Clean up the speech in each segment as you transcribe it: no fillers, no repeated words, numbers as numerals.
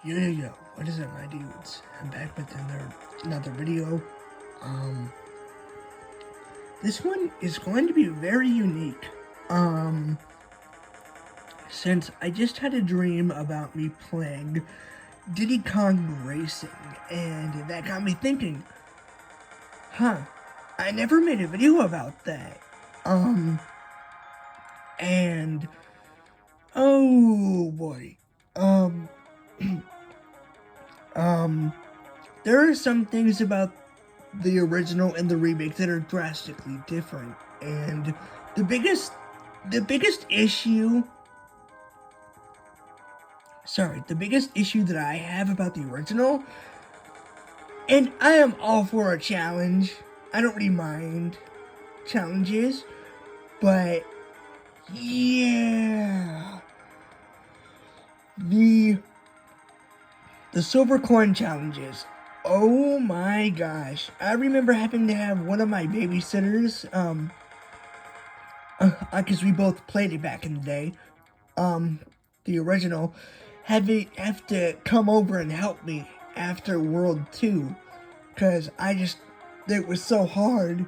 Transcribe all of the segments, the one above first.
Yo, what is up, my dudes? I'm back with another video. This one is going to be very unique. Since I just had a dream about me playing Diddy Kong Racing, and that got me thinking, I never made a video about that. And, oh boy. There are some things about the original and the remake that are drastically different, and the biggest issue that I have about the original, and I am all for a challenge, I don't really mind challenges, but yeah, the silver coin challenges. Oh my gosh. I remember having to have one of my babysitters, because we both played it back in the day, the original, have to come over and help me after World 2, because it was so hard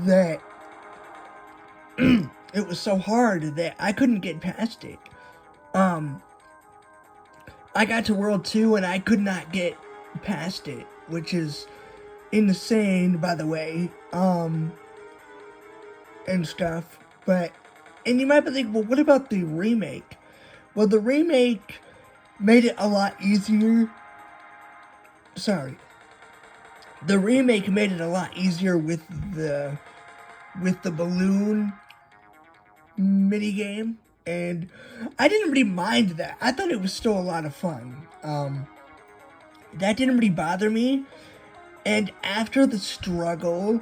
that, I couldn't get past it. I got to World 2 and I could not get past it, which is insane, by the way, and stuff. And you might be thinking, well, what about the remake? Well, the remake made it a lot easier. The remake made it a lot easier with the balloon minigame. And I didn't really mind that. I thought it was still a lot of fun. That didn't really bother me. And after the struggle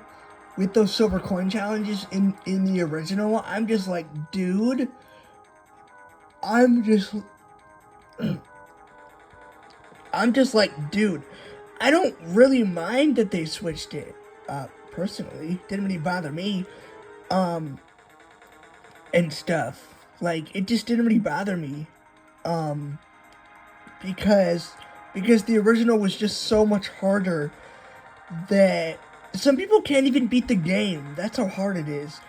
with those silver coin challenges in the original, I'm just like, dude, I'm just like, I don't really mind that they switched it up, personally. Didn't really bother me. And stuff. Like, it just didn't really bother me, because the original was just so much harder that some people can't even beat the game. That's how hard it is.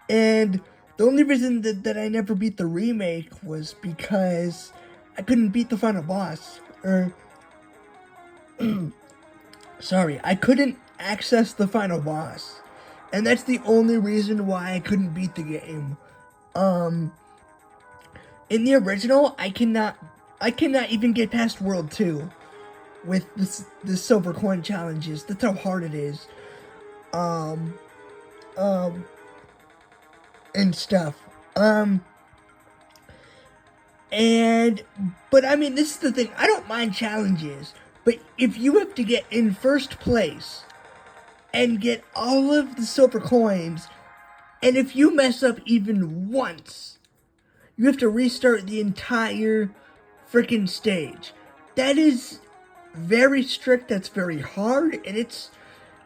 And the only reason that I never beat the remake was because I couldn't beat the final boss. I couldn't access the final boss. And that's the only reason why I couldn't beat the game. In the original, I cannot even get past World 2 with the silver coin challenges. That's how hard it is. And stuff. But I mean, this is the thing. I don't mind challenges, but if you have to get in first place and get all of the silver coins, and if you mess up even once, you have to restart the entire freaking stage. That is very strict, that's very hard, and it's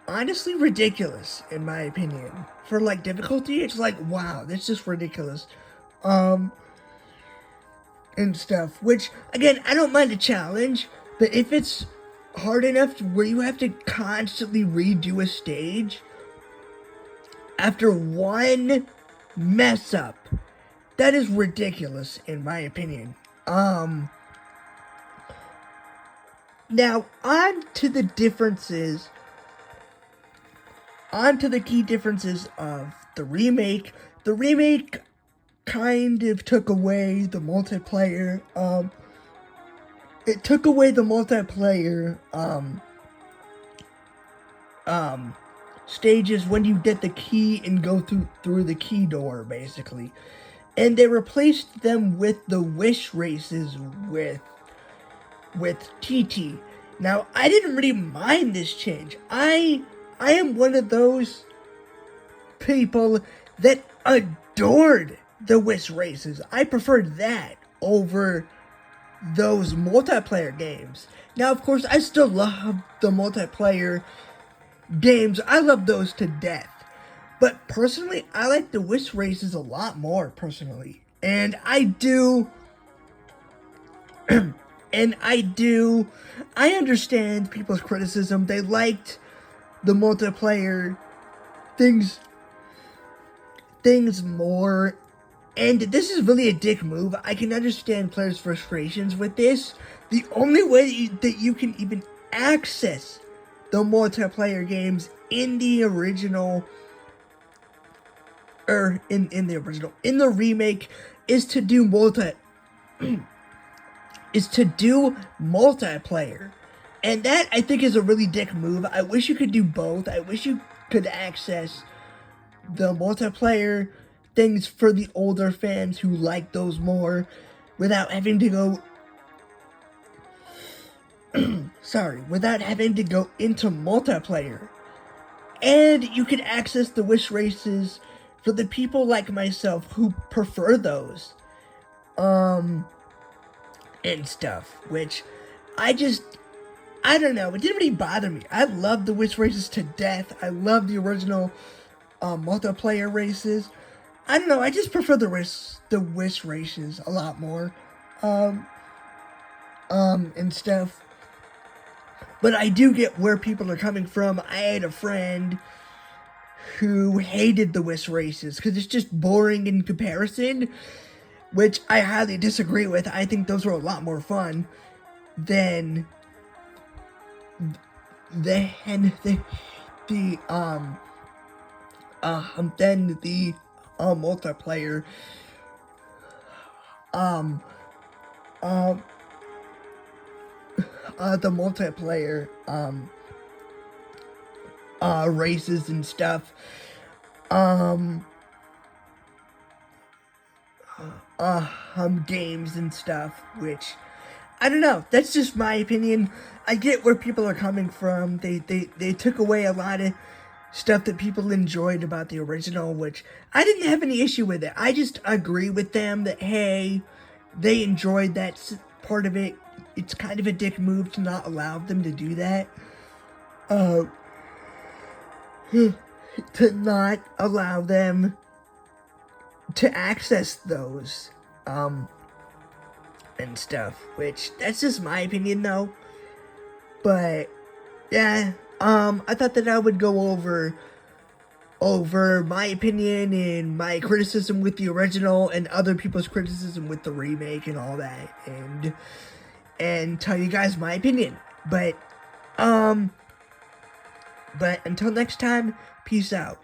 honestly ridiculous, in my opinion. For, like, difficulty, it's like, wow, that's just ridiculous. And stuff, which, again, I don't mind a challenge, but if it's hard enough where you have to constantly redo a stage after one mess up, that is ridiculous, in my opinion. Now, on to the key differences of the remake. The remake kind of took away the multiplayer, stages when you get the key and go through the key door, basically. And they replaced them with the wish races with TT. Now, I didn't really mind this change. I am one of those people that adored the wish races. I preferred that over those multiplayer games. Now, of course, I still love the multiplayer games. I love those to death. But personally, I like the wish races a lot more, personally. And I do And I understand people's criticism. They liked the multiplayer things more. And this is really a dick move. I can understand players' frustrations with this. The only way that you can even access the multiplayer games in the original, in the remake, is to do multiplayer. And that, I think, is a really dick move. I wish you could do both. I wish you could access the multiplayer things for the older fans who like those more without having to go without having to go into multiplayer. And you can access the wish races for the people like myself who prefer those and stuff, which I don't know, it didn't really bother me. I love the wish races to death. I love the original multiplayer races. I don't know, I just prefer the wish races a lot more. And stuff. But I do get where people are coming from. I had a friend who hated the wish races because it's just boring in comparison, which I highly disagree with. I think those were a lot more fun than the multiplayer races and stuff. Games and stuff, which I don't know. That's just my opinion. I get where people are coming from. They took away a lot of stuff that people enjoyed about the original, which I didn't have any issue with it. I just agree with them that, hey, they enjoyed that part of it. It's kind of a dick move to not allow them to do that. To not allow them to access those, and stuff, which, that's just my opinion, though. But, yeah, I thought that I would go over my opinion and my criticism with the original and other people's criticism with the remake and all that, and tell you guys my opinion. But until next time, peace out.